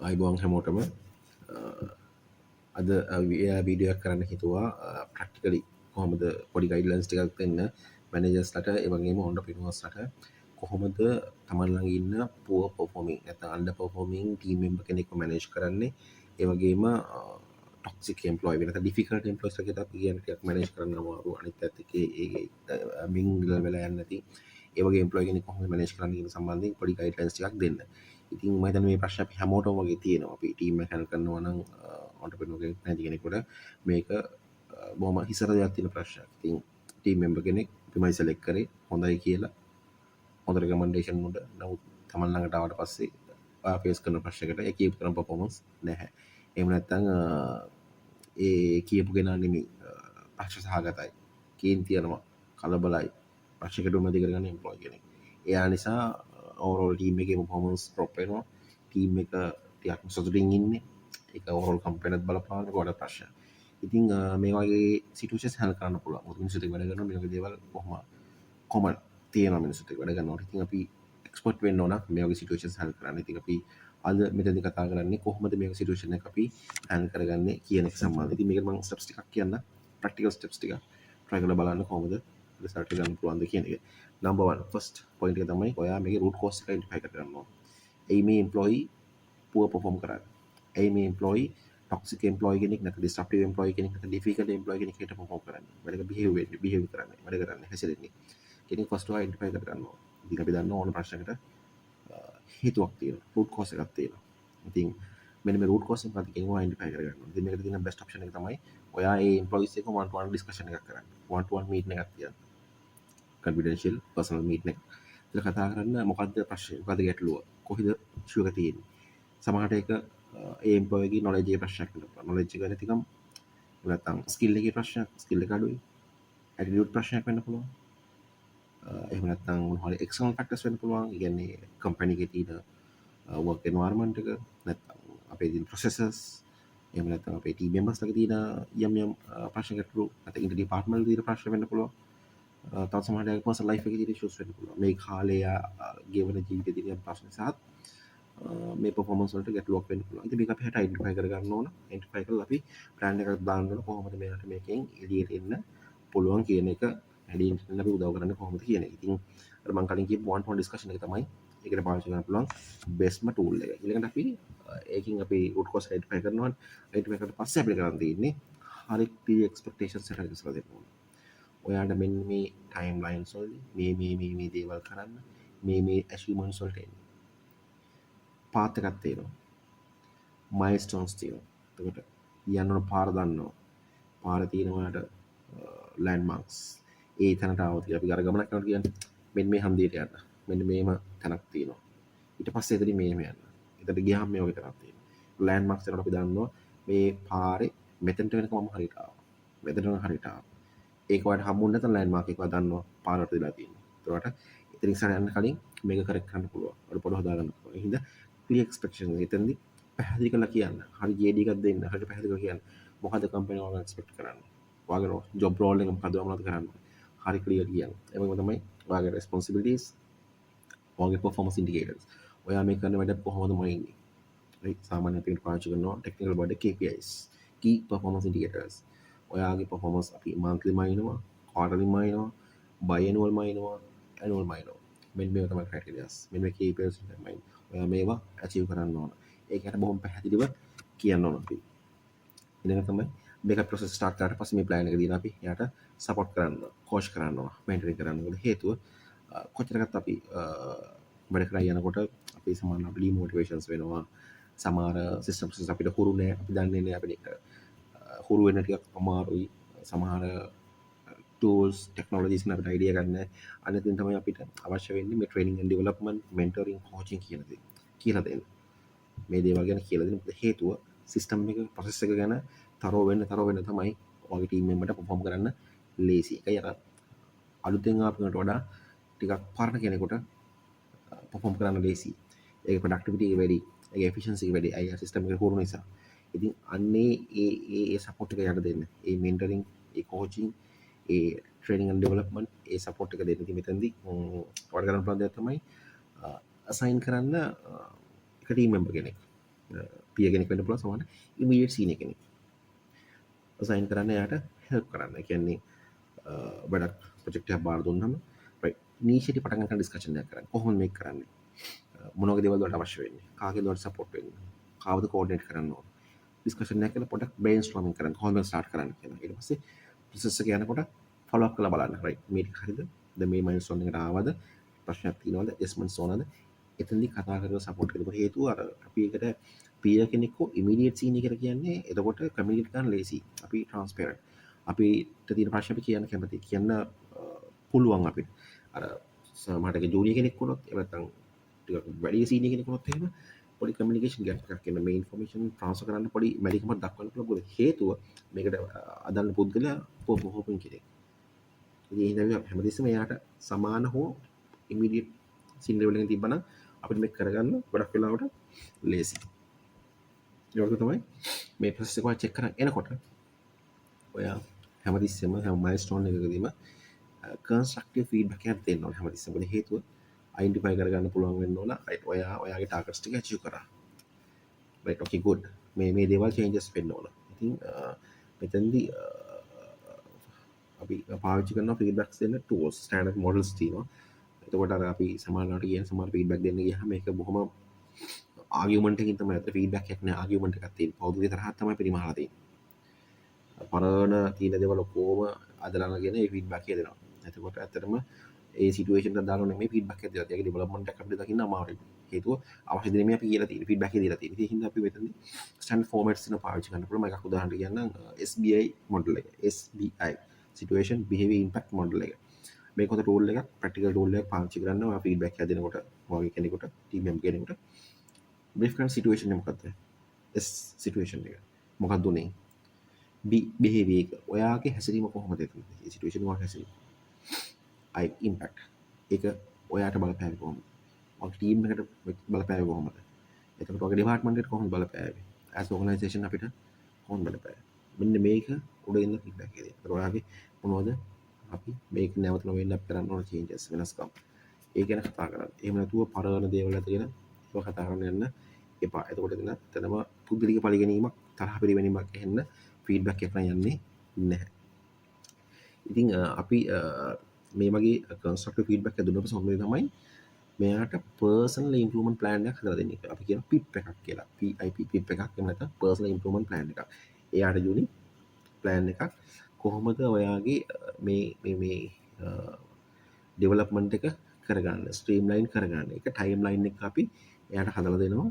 අයිබෝන් හැමෝටම අද වීඩියෝ කරන්න හිතුවා ප්‍රක්ටිකලි කොහොමද පොඩි ගයිඩ්ලන්ස් ටිකක් දෙන්න මැනේජර්ස්ලට ඒ වගේම ඔන්ටර්ප්‍රිනර්ස්ලට කොහොමද තමන් ළඟ ඉන්න පුව පර්ෆෝමින් නැත්නම් අන්ඩර් පර්ෆෝමින් ටීම් මෙම්බර් කෙනෙක්ව මැනේජ් කරන්නේ ඒ වගේම ටොක්සික් එම්ප්ලොයි වෙන නැත්නම් ඩිෆිකල්ට් එම්ප්ලොයිස් ලගේ අපි කියන ටිකක් මැනේජ් කරන්න අමාරු අනිත් පැත්තේ ඒ මිංගල් වෙලා යන්නේ නැති ඒ වගේ එම්ප්ලොයි කෙනෙක් කොහොමද මැනේජ් කරන්න කියන සම්බන්ධයෙන් පොඩි ගයිඩ්ලයින්ස් ටිකක් දෙන්න. ඉතින් මම හිතන්නේ මේ ප්‍රශ්න අපි හැමෝටම වගේ තියෙනවා. අපි ටීම් එක හැන්ඩල් කරනවා නම් ඔන්ටර්ප්‍රිනර් කෙනෙක් නැති කෙනෙකුට මේක බොහොම හිසර දෙයක් තියෙන ප්‍රශ්නයක්. ඉතින් ටීම් මෙම්බර් කෙනෙක් අපිමයි සෙලෙක්ට් කරේ හොඳයි කියලා හොඳ රෙකමෙන්ඩේෂන් උඩ. නමුත් තමන් ළඟට ආවට පස්සේ ඔයා ෆේස් කරන ප්‍රශ්නයකට ඒ කියපු තරම් පර්ෆෝමන්ස් නැහැ. එහෙම නැත්නම් ඒ කියපු කෙනා නෙමෙයි ප්‍රශ්න සහගතයි. කේන්ති යනවා කලබලයි ප්‍රශ්නකට උමැති කරගන්න එම්ප්ලොයි කෙනෙක්. එයා නිසා ඕවරෝල් ටීම් එකේ පර්ෆෝමන්ස් ඩ්‍රොප් වෙනවා. ටීම් එක ටිකක් සතුටින් ඉන්නේ. ඒක ඕවරෝල් කම්පැනිත් බලපාන ගොඩ ප්‍රශ්න. ඉතින් මේ වගේ සිටුේෂන්ස් හැල් කරන්න පුළුවන්. මොකද මිනිස්සුත් එක්ක වැඩ කරනවා මේ වගේ දේවල් කොහොම කොමන් තියෙනවා මිනිස්සුත් එක්ක වැඩ කරනකොට. ඉතින් අපි එක්ස්පර්ට් වෙන්න ඕන මේ වගේ සිටුේෂන්ස් හැල් කරන්න. ඉතින් අපි අද මෙතනදී කතා කරන්නේ කොහොමද මේ වගේ සිටුේෂන් එක අපි හැල් කරගන්නේ කියන එක සම්බන්ධව. ඉතින් මේකට මම ස්ටෙප්ස් ටිකක් කියන්න. ප්‍රැක්ටිකල් ස්ටෙප්ස් ටික try කරලා බලන්න කොහොමද රිසල්ට් ගන්න පුළුවන්ද කියන එක. නම්බර් 1 ෆස්ට් පොයින්ට් එක තමයි ඔයා මේකේ root cause එක identify කරගන්න ඕන. එයි මේ employee poor perform කරන්නේ. එයි මේ employee toxic employee කෙනෙක් නැත්නම් disruptive employee කෙනෙක් නැත්නම් difficult employee කෙනෙක් හිට perform කරන්නේ. වැඩක behave කරන්නේ. වැඩ කරන්නේ හැසිරෙන්නේ. කෙනෙක් ෆස්ට් ඔයා identify කරගන්න ඕන. ඉතින් අපි දන්න ඕන ප්‍රශ්නකට හේතුවක් තියෙනවා. root cause එකක් තියෙනවා. ඉතින් මෙන්න මේ root cause එක මොකක්ද කියන එක identify කරගන්න ඕනේ. ඉතින් මේකට තියෙන best option එක තමයි ඔයා ඒ employees එක one to one discussion එකක් කරන්න. one to one meeting එකක් තියන්න. confidential personal meeting එක. ඉතින් කතා කරන්න මොකද්ද ප්‍රශ්නේ? මොකද්ද ගැටලුව? කොහෙද issue එක තියෙන්නේ? සමහරට ඒක ඒ employee ගේ knowledge එකේ ප්‍රශ්නයක් වෙන්න පුළුවන්. knowledge එක නැතිකම නැත්නම් skill එකේ ප්‍රශ්නයක්, skill එක අඩුයි. attitude ප්‍රශ්නයක් වෙන්න පුළුවන්. එහෙම නැත්නම් මොන හරි external factors වෙන්න පුළුවන්. ඒ කියන්නේ company එකේ තියෙන work environment එක නැත්නම් අපේ තියෙන processes එහෙම නැත්නම් අපේ team members ළඟ තියෙන යම් ප්‍රශ්න ගැටලු නැත්නම් ඉන්ටර් ඩිපාර්ට්මන්ට් තියෙන ප්‍රශ්න වෙන්න පුළුවන්. තව සමහරවිට personal life එකේ තියෙන issues වෙන්න පුළුවන්. මේ කාලේ ගෙවන ජීවිතේ තියෙන ප්‍රශ්න සහ මේ performance වලට ගැටලුවක් වෙන්න පුළුවන්. ඉතින් මේක අපි හට identify කරගන්න ඕන. identify කරලා අපි plan එකක් දාන්න ඕන කොහොමද මේකට මේකෙන් එළියට එන්න පුළුවන් කියන එක හැදීන්න අපි උදව් කරන්නේ කොහොමද කියන එක. ඉතින් අර මම කලින් කියපු one to one discussion එක තමයි ඒකට පාවිච්චි කරන්න පුළුවන් බෙස්ම ටූල් එක. ඊළඟට අපි ඒකින් අපි root cause identify කරනවා. identify කරලා පස්සේ අපිට කරන්න තියෙන්නේ හරි clear expectations set කරලා දෙන්න ඕන. ඔයාට මෙන්න මේ timelines වලදී මේ දේවල් කරන්න මේ achievements වලට එන්න. පාත් එකක් තියෙනවා. milestones තියෙනවා. එතකොට යන්න ඕන පාර දන්නවා. පාර තියෙන ඔයාට landmarks. ඒ තැනට ආවොත් අපි අර ගමනක් යනකොට කියන්නේ මෙන්න මේ හන්දියට යන්න. මෙන්න මේම තැනක් තියෙනවා. ඊට පස්සේ එතනින් මෙහෙම යන්න. එතනට ගියාම මේ වගේ තැනක් තියෙනවා. landmarks එතකොට අපි දන්නවා මේ පාරේ මෙතනට වෙනකම් මම හරියට ආවා. මෙතනට හරියට ආවා. ඒක ඔයාලට හම්බුනේ නැත්නම් landmark එක ඔයා දන්නවා පාරට වෙලා තියෙනවා. ඒකට එතනින් ඉස්සරහ යන්න කලින් මේක කරෙක්ට් කරන්න පුළුවන්. ඔයාලට පොඩ හදා ගන්න පුළුවන්. ඒ හින්දා clear expectations එතනදී පැහැදිලි කරලා කියන්න. හරි JD එකක් දෙන්න. හරියට පැහැදිලි කරලා කියන්න. මොකද කම්පැනි ඔයාලා එක්ස්පෙක්ට් කරන්නේ. ඔයාගේ ජොබ් රෝල් එක මොකද මොනවද කරන්නේ. හරි ක්ලියර් කියන්න. ඒ වගේම තමයි ඔයාගේ responsibilities, ඔයාගේ performance indicators. ඔයා මේ කරන වැඩ කොහොමද මනින්නේ? right සාමාන්‍යයෙන් අපි පාවිච්චි කරනවා technical word KPIs, key performance indicators. ඔයාගේ performance අපි monthly මනිනවා, quarterly මනිනවා, biannual මනිනවා, annual මනිනවා. මෙන්න මේවා තමයි criterias. මෙන්න මේ KPIs තමයි ඔයා මේවා achieve කරන්න ඕන. ඒකට බොහොම පැහැදිලිව කියන්න ඕන අපි. ඊළඟ තමයි මේක process start කරාට පස්සේ මේ plan එක දීලා අපි එයාට support කරන්න, coach කරන්න ඕන, mentoring කරන්න ඕන. හේතුව කොච්චරකට අපි වැඩ කරලා යනකොට අපි සමාන අපි demotivations වෙනවා. සමහර systems අපිට හුරු නෑ, අපි දන්නේ නෑ අපිට හුරු වෙන ටිකක් අමාරුයි. සමහර tools technologies න අපිට idea ගන්න. අනිත් එක තමයි අපිට අවශ්‍ය වෙන්නේ මේ training and development, mentoring, coaching කියන දේ කියලා දෙන්න. මේ දේවල් ගැන කියලා දෙන්න. මොකද හේතුව සිස්ටම් එක ප්‍රොසෙස් එක ගැන තරව වෙන්න තමයි ඔයාගේ ටීම් මෙම්බර්ට පර්ෆෝම් කරන්න ලේසි. ඒකයි අර අලුතෙන් ආපු කෙනෙකුට වඩා ටිකක් පරණ කෙනෙකුට පර්ෆෝම් කරන්න ලේසි. ඒකේ ප්‍රොඩක්ටිවිටි එක වැඩි, ඒකේ එෆිෂියන්සි එක වැඩි. අය සිස්ටම් එක හුරු නිසා. ඉතින් අන්නේ ඒ සපෝට් එක යට දෙන්න. ඒ මෙන්ටරින්, ඒ කෝචින්, ඒ ට්‍රේනින් ඇන්ඩ් ඩෙවලොප්මන්ට් ඒ සපෝට් එක දෙන්න. ඉතින් මෙතනදී ඔයාලට කරන්න පුළුවන් දේ තමයි අසයින් කරන්න එක ටීම් මෙම්බර් කෙනෙක්. පිය කෙනෙක් වෙන්න පුළුවන් සමහර ඉමීඩියට් සීනියර් කෙනෙක් අසයින් කරන්න එයාට හෙල්ප් කරන්න. ඒ කියන්නේ වැඩක් ප්‍රොජෙක්ට් එකක් බාර දුන්නම රයිට් ඉනිෂියටි පටන් ගන්න ඩිස්කෂන් එකක් කරන්න. කොහොමද මේක කරන්නේ? මොනවගේ දේවල් වලට අවශ්‍ය වෙන්නේ? කාගෙන් වලට සපෝට් වෙන්නේ? කාවද කෝඩිනේට් කරන්න ඕන? ඩිස්කෂන් එකක් කරලා පොඩක් බ්‍රේන්ස්ටෝමින් කරන්න. කොහොමද ස්ටාර්ට් කරන්න කියලා. ඊට පස්සේ ප්‍රොසෙස් එක යනකොට ෆලෝ අප් කරලා බලන්න. රයිට් මේක හරියද? දැන් මේ මයිල්ස්ටෝන් එකට ආවද? ප්‍රශ්නයක් තියෙනවද? ඇඩ්ජස්ට්මන්ට්ස් ඕනද? එතනදී කතා කරලා සපෝට් කරනකොට හේතුව අර අපි ඒකට පිය කෙනෙක් හෝ ඉමීඩියට් සීනියර් කියලා කියන්නේ එතකොට කමියුනිකේට් කරන්න ලේසි. අපි ට්‍රාන්ස්පරන්ට්. අපිට තියෙන ප්‍රශ්න අපි කියන්න කැමති. කියන්න පුළුවන් අපිට. අර සමහරට ජූනියර් කෙනෙක් වුණොත් එහෙම නැත්නම් ටිකක් වැඩි සීනියර් කෙනෙක් වුණොත් එහෙම පොඩි කමියුනිකේෂන් ගැප් එකක් එන්න මේ ඉන්ෆර්මේෂන් ට්‍රාන්ස්ෆර් කරන්න පොඩි මැලිකමක් දක්වන්න පුළුවන්. හේතුව මේකට අදාළ පුද්ගලයා කොහොමද කෙනෙක්. ඉතින් ඒ හින්දා හැමතිස්සෙම එයාට සමාන හෝ ඉමීඩියට් සීන් ලෙවල් එකකින් තිබ්බනම් අපිට මේක කරගන්න ගොඩක් වෙලාවට ලේසි. ඒ වගේ තමයි මේ ප්‍රොසෙස් එක ඔයා චෙක් කරන් එනකොට ඔයා හැමතිස්සෙම හැම මයිල්ස්ටෝන් එකකදීම කන්ස්ට්‍රක්ටිව් ෆීඩ්බැක් එකක් දෙන්න ඕනේ හැමතිස්සෙම. මොකද හේතුව අයිඩෙන්ටිෆයි කරගන්න පුළුවන් වෙන්න ඕන රයිට් ඔයාගේ ටාගට්ස් ටික අචීව් කරා. රයිට් ඕකේ ගුඩ්. මේ දේවල් චේන්ජස් වෙන්න ඕන. ඉතින් මෙතනදී අපි පාවිච්චි කරන ෆීඩ්බැක්ස් දෙන්න ටූල්ස් ස්ටෑන්ඩඩ් මොඩල්ස් තියෙනවා. එතකොට අර අපි සමහරවිට කියන සමහර ෆීඩ්බැක් දෙන්න ගියාම මේක බොහොම ආගියුමන්ට් එකකින් තමයි අතට ෆීඩ්බැක් එකක් නෑ ආගියුමන්ට් එකක් තියෙන්නේ. පෞද්ගලික තරහක් තමයි පරිමහලා තියෙන්නේ. පරණ තියෙන දේවල් ඔක්කොම අදලාගෙන ඒ ෆීඩ්බැක් එක දෙනවා. එතකොට ඇත්තටම ඒ සිටුේෂන් එක දාලා නෙමෙයි ෆීඩ්බැක් එක දෙලා තියෙන්නේ. ඒක ඩෙවලොප්මන්ට් එකක් අපිට දකින්න අමාරුයි. හේතුව අවශ්‍ය දේ නෙමෙයි අපි කියලා තියෙන්නේ. ෆීඩ්බැක් එක දීලා තියෙන්නේ. ඒ හින්දා අපි මෙතනදී ස්ටෑන්ඩඩ් ෆෝමැට්ස් එක පාවිච්චි කරන්න පුළුවන්. මම එකක් උදාහරණයක් කියන්නම්. SBI මොඩල් එක. SBI situation behaviour impact model එක. මේක හොඳ ටූල් එකක්. ප්‍රැක්ටිකල් ටූල් එකක් පාවිච්චි කරන්න ඔයා ෆීඩ්බැක් එක දෙනකොට වගේ කෙනෙකුට ටීම් මෙම්බර් කෙනෙකුට බ්‍රීෆ් කරන සිටුේෂන් එක මොකක්ද? S සිටුේෂන් එක. මොකක්ද උනේ? B behavior එක. ඔයාගේ හැසිරීම කොහොමද එතන? මේ සිටුේෂන් එක හැසිරීම. I impact. ඒක ඔයාට බලපෑවේ කොහොමද? ඔයාගේ ටීම් එකට බලපෑවේ කොහොමද? එතකොට ඔයාගේ ඩිපාර්ට්මන්ට් එකට කොහොමද බලපෑවේ? as organization අපිට කොහොමද බලපෑවේ? මෙන්න මේක උඩින් ඉන්න ෆීඩ්බැක් එකේ. ඒතර ඔයාගේ මොනවද අපි මේක නැවත නොවෙන්න අපි කරන්න ඕන චේන්ජස් වෙනස්කම්. ඒ ගැන කතා කරන්න. එහෙම නැතුව පරණ දේවල් ඇතුළේ ඒවා කතා කරන්න යන්න එපා. එතකොට එතනම පුද්ගලික පරිගැනීමක් තරහ පිළිගැනීමක් එන්න ෆීඩ්බැක් එකක් යන්නේ නැහැ. ඉතින් අපි මේ වගේ කන්ස්ට්‍රක්ටිව් ෆීඩ්බැක් එක දුන්නොත් සම්මේ තමයි මෙයාට පර්සනල් ඉම්ප්‍රූව්මන්ට් ප්ලෑන් එකක් හදලා දෙන්න එක. අපි කියන PIP එකක් කියලා. PIP PIP එකක් එහෙම නැත්නම් පර්සනල් ඉම්ප්‍රූව්මන්ට් ප්ලෑන් එකක්. එයාට යුනික් ප්ලෑන් එකක් කොහොමද ඔයාගේ මේ ඩෙවලොප්මන්ට් එක කරගන්න ස්ට්‍රීම්ලයින් කරගන්න එක ටයිම්ලයින් එක අපි එයාට හදලා දෙනවා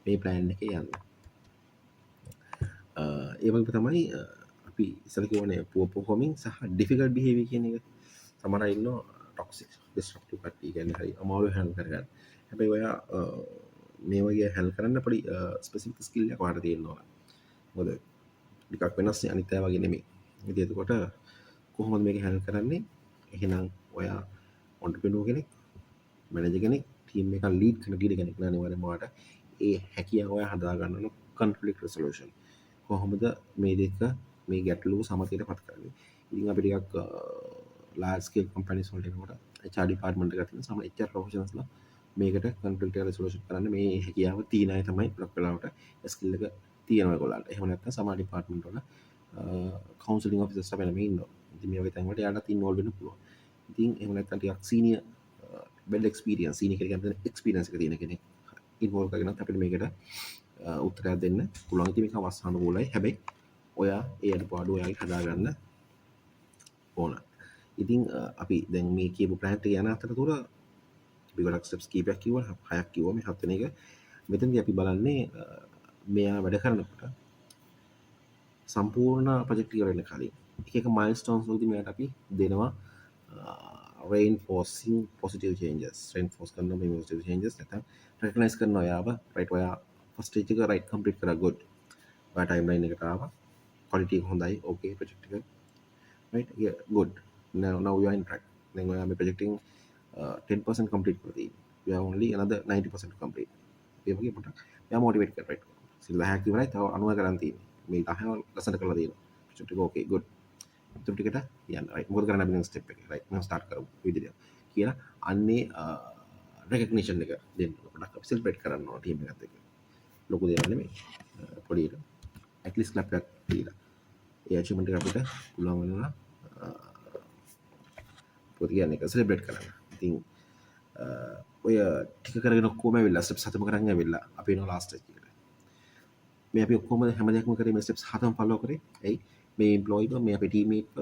මේ ප්ලෑන් එකේ යන්න. ඒ වගේ තමයි අපි ඉස්සර කියවනේ පුවර් පර්ෆෝමින් සහ ඩිෆිකල්ට් බිහේවියර් කියන එක. සමහර අය ඉන්නවා ටොක්සික් ඩිස්ට්‍රක්ටිව් කට්ටිය කියන්නේ හරි අමාරු හැන්ඩල් කරගන්න. හැබැයි ඔයා මේ වගේ හැන්ඩල් කරන්න පොඩි ස්පෙસિෆික් ස්කිල් එකක් ඔයාලට තියෙන්න ඕන. මොකද ටිකක් වෙනස් අනිත් අය වගේ නෙමෙයි. ඉතින් එතකොට කොහොමද මේක හැන්ඩල් කරන්නේ? එහෙනම් ඔයා ඔන්ටර්ප්‍රිනර් කෙනෙක්, මැනේජර් කෙනෙක්, ටීම් එකක් ලීඩ් කරන කෙනෙක් නම් අනිවාර්යයෙන්ම ඔයාට ඒ හැකියාව ඔයා හදා ගන්න ඕන conflict resolution. කොහොමද මේ දෙක මේ ගැටලු සමතයට පත් කරන්නේ? ඉතින් අපි ටිකක් large scale companies වලට එනකොට HR department එකක් තියෙන සමහර HR professionals ලා මේකට conflict resolution කරන්න මේ හැකියාව තියෙන අය තමයි ගොඩක් වෙලාවට skill එක තියෙනවා ඒගොල්ලන්ට. එහෙම නැත්නම් සමහර department වල counseling officers වෙනම ඉන්නවා. ඉතින් මේ වගේ තැන් වලට යාලත් involve වෙන්න පුළුවන්. ඉතින් එහෙම නැත්නම් ටිකක් senior well experience senior කෙනෙක් ගැන experience එක තියෙන කෙනෙක් involve කරගෙනත් අපිට මේකට උත්තරයක් දෙන්න පුළුවන්. ඉතින් මේක අවස්ථානුකූලයි. හැබැයි ඔයා ඒ අඩුපාඩු ඔයාගේ හදාගන්න ඕන. ඉතින් අපි දැන් මේ කියපු ප්ලෑන් එක යන අතරතුර අපි ගොඩක් ස්ටෙප්ස් කීපයක් කිව්වා, හයක් කිව්වා. මේ හත් වෙනි එක මෙතනදී අපි බලන්නේ මෙයා වැඩ කරනකොට සම්පූර්ණ ප්‍රොජෙක්ට් ඉවර වෙන කලින් එක එක මයිල්ස්ටෝන්ස් වලදී මෙයාට අපි දෙනවා reinforcing positive changes. reinforce කරනවා මේ positive changes නැත්නම් recognize කරනවා යාව right ඔයා first stage එක right complete කරා good. ඔයා timeline එකට ආවා. quality එක හොඳයි. okay project එක right yeah good. now you are in track. then ඔයා මේ projecting 10% complete කරලා තියෙනවා. you are only another 90% complete. ඒ වගේ පොඩක් එයා motivate කරලා right. සිල් 10ක් ඉවරයි තව 90 කරන් තියෙන්නේ. මේ 10ම ලස්සනට කරලා තියෙනවා. project එක okay good. ඉතුරු ටිකට යන්න right. මොකද කරන්න අපි next step එක right. මම start කරමු විදිහට. කියලා අන්නේ recognition එක දෙන්න පොඩක් අපි celebrate කරන්න ඕන team එකත් එක්ක. ලොකු දේවල් නෙමෙයි. පොඩියට ඇට්ලිස්ට් ක්ලැප් එකක් දීලා ඒ අචීව්මන්ට් එක අපිට පුළුවන් වෙනවා පොඩි කියන්නේ එක සෙලිබ්‍රේට් කරන්න. ඉතින් ඔය ටික කරගෙන ඔක්කොම ඇවිල්ලා ස්ටෙප්ස් 7ම කරන් ඇවිල්ලා අපි එනවා ලාස්ට් ස්ටේජ් එකට. මේ අපි ඔක්කොම හැම දෙයක්ම කරේ මේ ස්ටෙප්ස් 7ම ෆලෝ කරේ. එයි මේ එම්ප්ලොයිව මේ අපේ ටීම්මේට්ව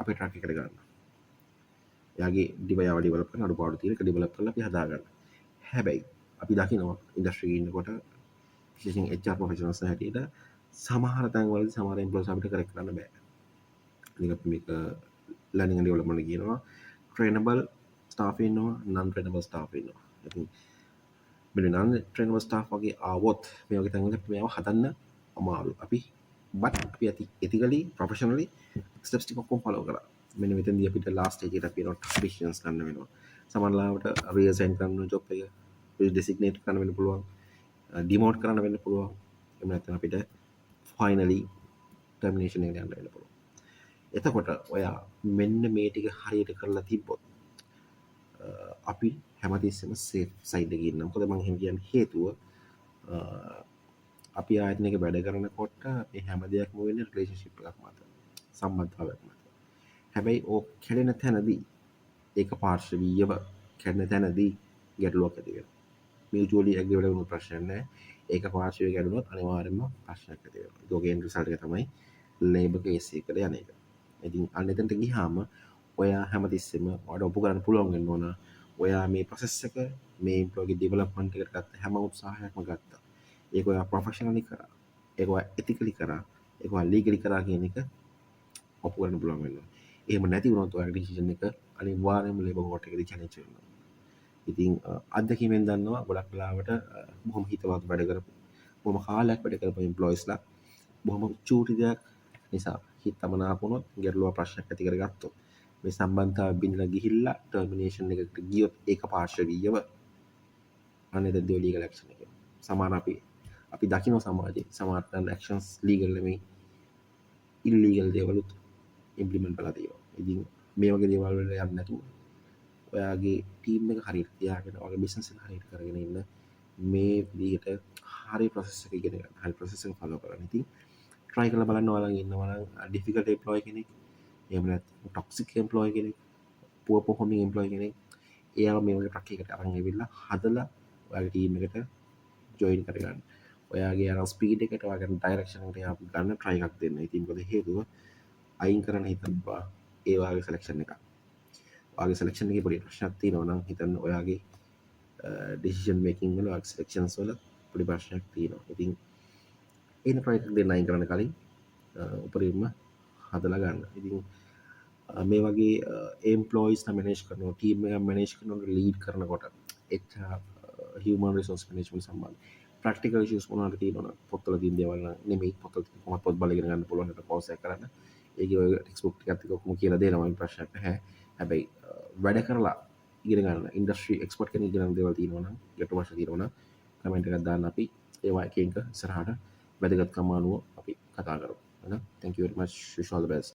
අපේ ට්‍රැක් එකට ගන්න. එයාගේ ඩිවයිව ඩෙවලොප් කරන අඩුපාඩු තියෙන එක ඩෙවලොප් කරලා අපි හදා ගන්න. හැබැයි අපි දකිනවා ඉන්ඩස්ට්‍රි එකේ ඉන්නකොට විශේෂයෙන් HR ප්‍රොෆෙෂනල්ස් හැටියට සමහර තැන්වලදී සමහර එම්ප්ලොයිස් අපිට කරෙක්ට් කරන්න බෑ. ඉතින් අපි මේක ලර්නින් ඇන්ඩ් ඩෙවලොප්මන්ට් කියනවා. ට්‍රේනබල් ස්ටාෆ් ඉන්නවා, නන් ට්‍රේනබල් ස්ටාෆ් ඉන්නවා. ඉතින් මෙන්න නන් ට්‍රේනබල් ස්ටාෆ් වගේ ආවොත් මේ වගේ තැන්වල අපි මේව හදන්න අමාරු. අපි අපි එතිකලි ප්‍රොෆෙෂනලි ස්ටෙප්ස් ටික ඔක්කොම ෆලෝ කරා. මෙන්න මෙතනදී අපිට ලාස්ට් ස්ටේජ් එකට අපි යනවා ඩිසිෂන්ස් ගන්න වෙනවා. සමහරවිට රියසයින් කරන්න ජොබ් එක ඩෙසිග්නේට් කරන්න වෙන්න පුළුවන්. ඩිමෝට් කරන්න වෙන්න පුළුවන්. එහෙම නැත්නම් අපිට ෆයිනලි ටර්මිනේෂන් එකට යන්න වෙන්න පුළුවන්. එතකොට ඔයා මෙන්න මේ ටික හරියට කරලා තිබ්බොත් අපි හැමතිස්සෙම සේෆ් සයිඩ් එකේ ඉන්නවා. මොකද මම එහෙම කියන හේතුව අපි ආයතනයක වැඩ කරනකොට මේ හැම දෙයක්ම වෙන්නේ රිලේෂන්ෂිප් එකක් මත. සම්බන්ධතාවයක් මත. හැබැයි ඕක කැඩෙන තැනදී ඒක පාර්ශවීයව කැඩෙන තැනදී ගැටලුවක් ඇති වෙනවා. මියුචුවලි ඇග්‍රීවල වුණු ප්‍රශ්නයක් නැහැ. ඒක පාර්ශවීය ගැටලුවොත් අනිවාර්යයෙන්ම ප්‍රශ්නයක් ඇති වෙනවා. ඒකේ රිසල්ට් එක තමයි ලේබර් කේස් එකට යන එක. ඉතින් අන්න එතනට ගියාම ඔයා හැමතිස්සෙම ඔයාලට ඔප්පු කරන්න පුළුවන් වෙන්න ඕන. ඔයා මේ ප්‍රොසෙස් එක මේ එම්ප්ලොයිගේ ඩෙවලොප්මන්ට් එකට ගත්ත හැම උත්සාහයක්ම ගත්තා. ඒක ඔයා ප්‍රොෆෙෂනලි කරා. ඒක ඔයා එතිකලි කරා. ඒක ඔයා ලීගලි කරා කියන එක ඔප්පු කරන්න පුළුවන් වෙන්න ඕන. එහෙම නැති වුණොත් ඔයාගේ ඩිසිෂන් එක අනිවාර්යයෙන්ම ලේබර් කෝට් එකේදී චැලෙන්ජ් වෙනවා. ඉතින් අත්දැකීමෙන් දන්නවා ගොඩක් වෙලාවට බොහොම හිතවත් වැඩ කරපු බොහොම කාලයක් වැඩ කරපු එම්ප්ලොයිස්ලා බොහොම චූටි දෙයක් නිසා හිත තමනාප වුණොත් ගැටලුව ප්‍රශ්නයක් ඇති කරගත්තොත් මේ සම්බන්ධතාවය බිඳලා ගිහිල්ලා ටර්මිනේෂන් එකකට ගියොත් ඒක පාර්ශවීයව අනේ දෙවියෝ ලීගල් ඇක්ෂන් එක. සමාන අපි දකින්න සමාජයේ සමහර ඇක්ෂන්ස් ලීගල් නෙමෙයි ඉල්ලීගල් දේවලුත් ඉම්ප්ලිමන්ට් කරලා තියෙනවා. ඉතින් මේ වගේ දේවල් වල යන්නේ නැතුව ඔයාගේ ටීම් එක හරියට තියාගෙන ඔයාගේ බිස්නස් එක හරියට කරගෙන ඉන්න මේ විදිහට හරි ප්‍රොසෙස් එක ඉගෙන ගන්න. හරි ප්‍රොසෙස් එක ෆලෝ කරන්න. ඉතින් try කරලා බලන්න ඔයාලා ඉන්නවා නම් difficult employee කෙනෙක් එහෙම නැත්නම් toxic employee කෙනෙක් poor performing employee කෙනෙක් එයාව මේ වගේ ට්‍රක් එකකට අරන් ඇවිල්ලා හදලා ඔයාගේ ටීම් එකට ජොයින් කරගන්න. ඔයාගේ අර ස්පීඩ් එකට ඔයාගේ ඩයිරෙක්ෂන් එකට ගන්න try එකක් දෙන්න. ඉතින් මොකද හේතුව අයින් කරන්න හිතපුවා ඒ වගේ සෙලෙක්ෂන් එකක්. ඔයාගේ සෙලෙක්ෂන් එකේ පොඩි ප්‍රශ්නයක් තියෙනවා නම් හිතන්න ඔයාගේ ඩිසිෂන් මේකින් වල ඔයාගේ සෙලෙක්ෂන්ස් වල පොඩි ප්‍රශ්නයක් තියෙනවා. ඉතින් එන try එකක් දෙන්න අයින් කරන්න කලින් උපරිම හදලා ගන්න. ඉතින් මේ වගේ එම්ප්ලොයිස් මැනේජ් කරනවා, ටීම් එක මැනේජ් කරනකොට ලීඩ් කරනකොට human resource management සම්බන්ධ ප්‍රැක්ටිකල් ඉෂුස් මොනවද තියෙනවද පොත්වල තියෙන දේවල් නෙමෙයි පොත්වල කොහොමද පොත් බලලා ඉගෙන ගන්න පුළුවන් එක කෝස් එක කරන්න. ඒකේ ඔය ටෙක්ස්ට් බුක් ටිකක් ඔක්කොම කියලා දෙනවා මේ ප්‍රශ්නයක් නැහැ. හැබැයි වැඩ කරලා ඉගෙන ගන්න ඉන්ඩස්ට්‍රි එක්ස්පර්ට් කෙනෙක් ඉගෙන ගන්න දේවල් තියෙනවා නම් ගැටලු ප්‍රශ්න තියෙනවා නම් කමෙන්ට් එකක් දාන්න අපි ඒවා එක එක ඉස්සරහට වැදගත්කම අනුව අපි කතා කරමු. Thank you very much. Wish you all the best.